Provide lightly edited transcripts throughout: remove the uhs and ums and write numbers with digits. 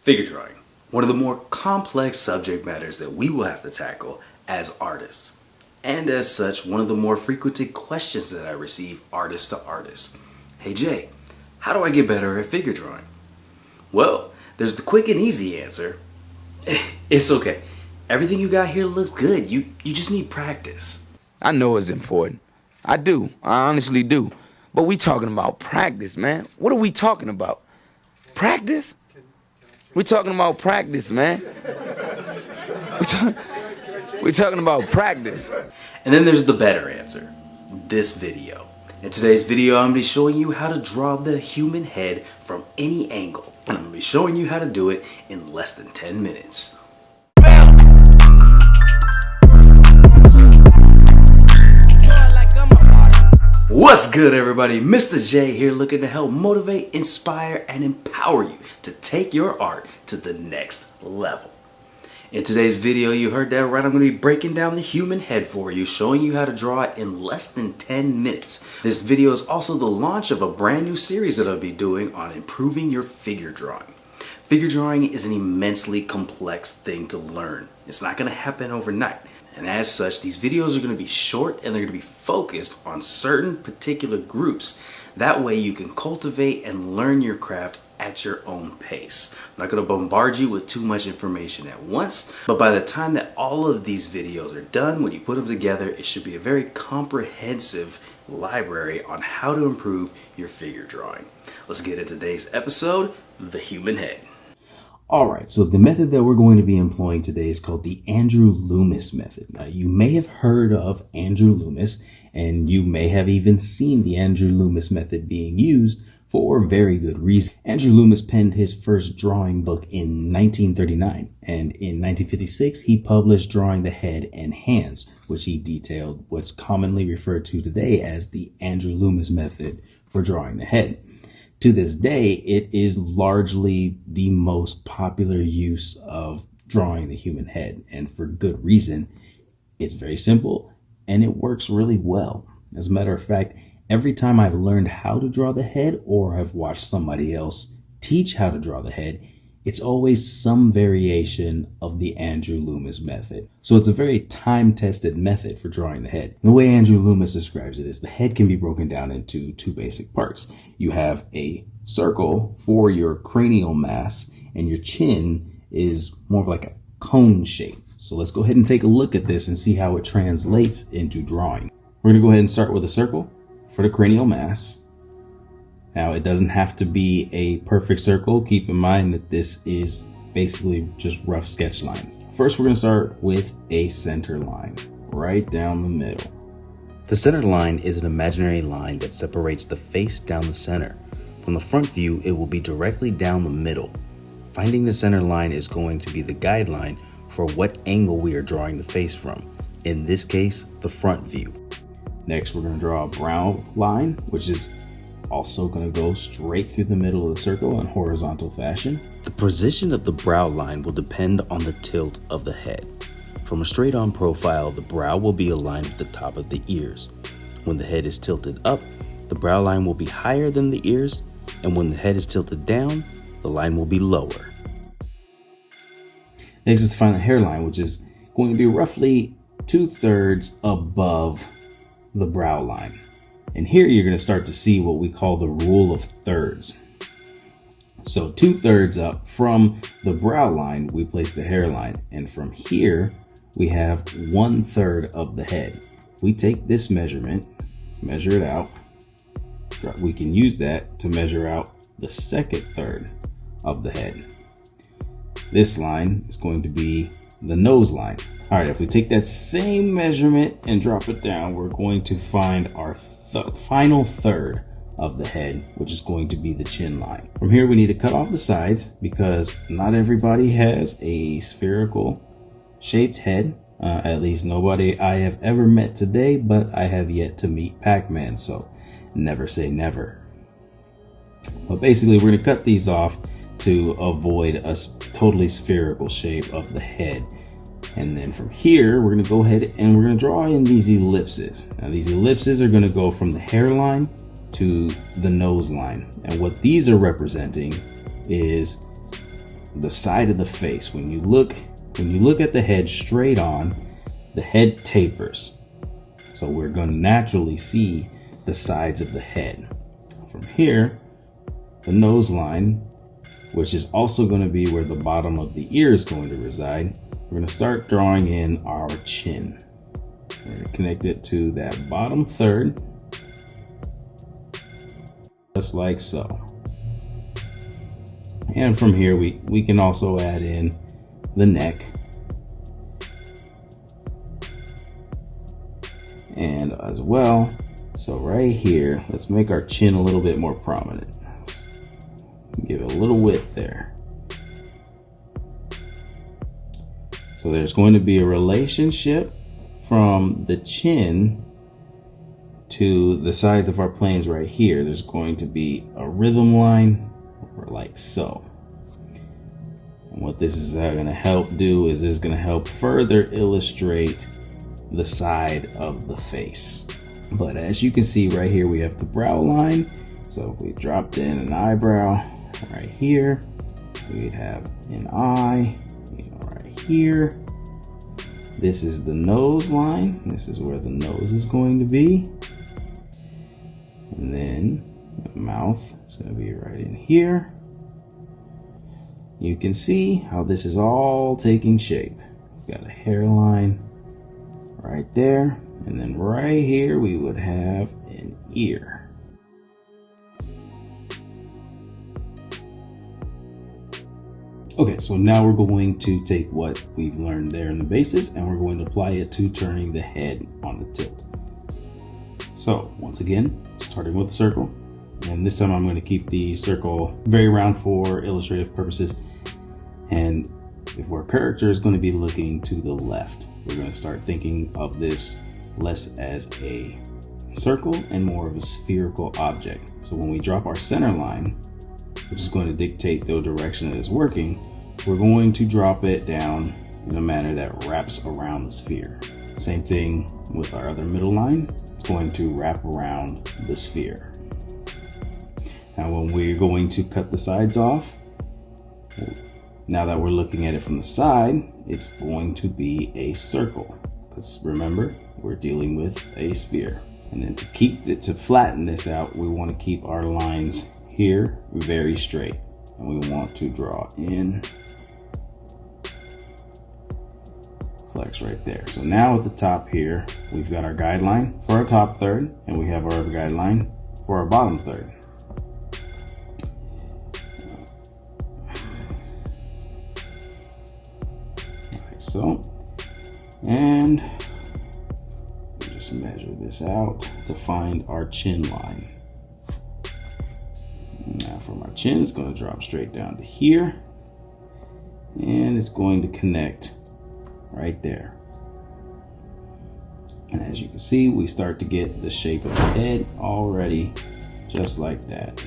Figure drawing, one of the more complex subject matters that we will have to tackle as artists. And as such, one of the more frequented questions that I receive artist to artist. Hey Jay, how do I get better at figure drawing? Well, there's the quick and easy answer. It's okay. Everything you got here looks good. You just need practice. I know it's important. I do. I honestly do. But we talking about practice, man. What are we talking about? Practice? We talking about practice, man. We talking about practice. And then there's the better answer. This video. In today's video, I'm going to be showing you how to draw the human head from any angle. And I'm going to be showing you how to do it in less than 10 minutes. What's good, everybody? Mr. J here, looking to help motivate, inspire, and empower you to take your art to the next level. In today's video, you heard that right, I'm going to be breaking down the human head for you, showing you how to draw it in less than 10 minutes. This video is also the launch of a brand new series that I'll be doing on improving your figure drawing. Figure drawing is an immensely complex thing to learn. It's not going to happen overnight. And as such, these videos are going to be short and they're going to be focused on certain particular groups. That way you can cultivate and learn your craft at your own pace. I'm not going to bombard you with too much information at once, but by the time that all of these videos are done, when you put them together, it should be a very comprehensive library on how to improve your figure drawing. Let's get into today's episode, the human head. Alright, so the method that we're going to be employing today is called the Andrew Loomis method. Now, you may have heard of Andrew Loomis, and you may have even seen the Andrew Loomis method being used for very good reason. Andrew Loomis penned his first drawing book in 1939, and in 1956 he published Drawing the Head and Hands, which he detailed what's commonly referred to today as the Andrew Loomis method for drawing the head. To this day, it is largely the most popular use of drawing the human head, and for good reason. It's very simple and it works really well. As a matter of fact, every time I've learned how to draw the head or I've watched somebody else teach how to draw the head, it's always some variation of the Andrew Loomis method. So it's a very time-tested method for drawing the head. The way Andrew Loomis describes it is the head can be broken down into two basic parts. You have a circle for your cranial mass, and your chin is more of like a cone shape. So let's go ahead and take a look at this and see how it translates into drawing. We're going to go ahead and start with a circle for the cranial mass. Now, it doesn't have to be a perfect circle. Keep in mind that this is basically just rough sketch lines. First, we're going to start with a center line right down the middle. The center line is an imaginary line that separates the face down the center. From the front view, it will be directly down the middle. Finding the center line is going to be the guideline for what angle we are drawing the face from. In this case, the front view. Next, we're going to draw a brow line, which is also going to go straight through the middle of the circle in horizontal fashion. The position of the brow line will depend on the tilt of the head. From a straight on profile, the brow will be aligned with the top of the ears. When the head is tilted up, the brow line will be higher than the ears, and when the head is tilted down, the line will be lower. Next is to find the hairline, which is going to be roughly 2/3 above the brow line. And here you're going to start to see what we call the rule of thirds. So 2/3 up from the brow line, we place the hairline. And from here, we have 1/3 of the head. We take this measurement, measure it out. We can use that to measure out the second third of the head. This line is going to be the nose line. All right, if we take that same measurement and drop it down, we're going to find our final third of the head, which is going to be the chin line. From here, we need to cut off the sides because not everybody has a spherical shaped head. At least nobody I have ever met today, but I have yet to meet Pac-Man, so never say never. But basically, we're going to cut these off to avoid a totally spherical shape of the head. And then from here, we're going to go ahead and we're going to draw in these ellipses. Now, these ellipses are going to go from the hairline to the nose line. And what these are representing is the side of the face. When you look at the head straight on, the head tapers. So we're going to naturally see the sides of the head. From here, the nose line, which is also going to be where the bottom of the ear is going to reside, we're going to start drawing in our chin. We're going to connect it to that bottom third, just like so. And from here, we can also add in the neck. And as well, so right here, let's make our chin a little bit more prominent. Give it a little width there. So there's going to be a relationship from the chin to the sides of our planes right here. There's going to be a rhythm line like so. And what this is going to help do is this is going to help further illustrate the side of the face. But as you can see right here, we have the brow line. So if we dropped in an eyebrow right here, we'd have an eye, right here. This is the nose line. This is where the nose is going to be. And then the mouth is going to be right in here. You can see how this is all taking shape. We've got a hairline right there. And then right here, we would have an ear. Okay, so now we're going to take what we've learned there in the basis and we're going to apply it to turning the head on the tilt. So once again, starting with a circle, and this time I'm going to keep the circle very round for illustrative purposes. And if our character is going to be looking to the left, we're going to start thinking of this less as a circle and more of a spherical object. So when we drop our center line, which is going to dictate the direction that it's working, we're going to drop it down in a manner that wraps around the sphere. Same thing with our other middle line. It's going to wrap around the sphere. Now when we're going to cut the sides off, now that we're looking at it from the side, it's going to be a circle. Because remember, we're dealing with a sphere. And then to flatten this out, we want to keep our lines here very straight, and we want to draw in, flex right there. So now at the top here, we've got our guideline for our top third, and we have our guideline for our bottom third. Like so, and we just measure this out to find our chin line. Now from our chin, it's going to drop straight down to here, and it's going to connect right there. And as you can see, we start to get the shape of the head already, just like that.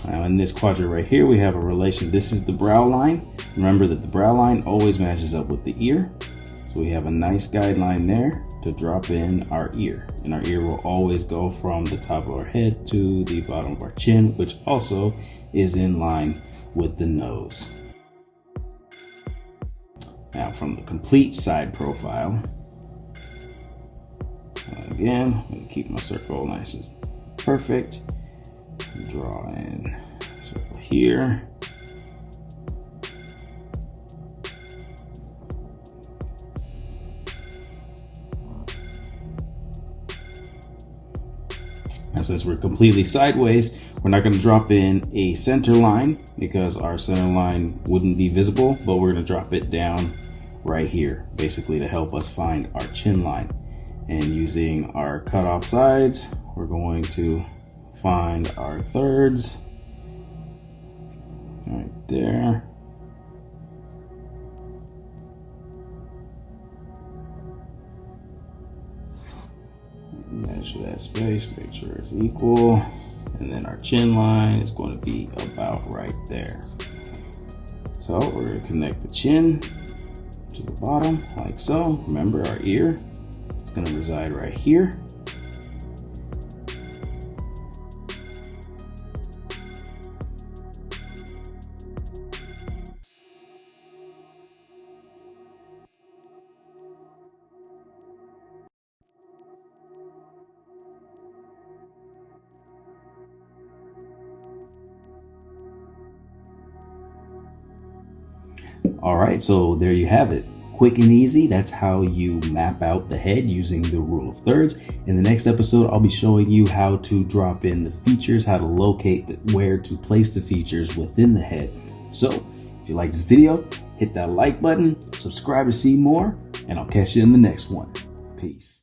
Now in this quadrant right here, we have a relation. This is the brow line. Remember that the brow line always matches up with the ear. So we have a nice guideline there to drop in our ear. And our ear will always go from the top of our head to the bottom of our chin, which also is in line with the nose. Now from the complete side profile, again, I'm going to keep my circle nice and perfect. Draw in a circle here. And since we're completely sideways, we're not going to drop in a center line because our center line wouldn't be visible, but we're going to drop it down right here, basically to help us find our chin line. And using our cutoff sides, we're going to find our thirds right there. Measure that space, make sure it's equal, and then our chin line is going to be about right there. So we're going to connect the chin to the bottom like so. Remember, our ear is going to reside right here. All right, so there you have it. Quick and easy. That's how you map out the head using the rule of thirds. In the next episode, I'll be showing you how to drop in the features, how to locate where to place the features within the head. So if you like this video, hit that like button, subscribe to see more, and I'll catch you in the next one. Peace.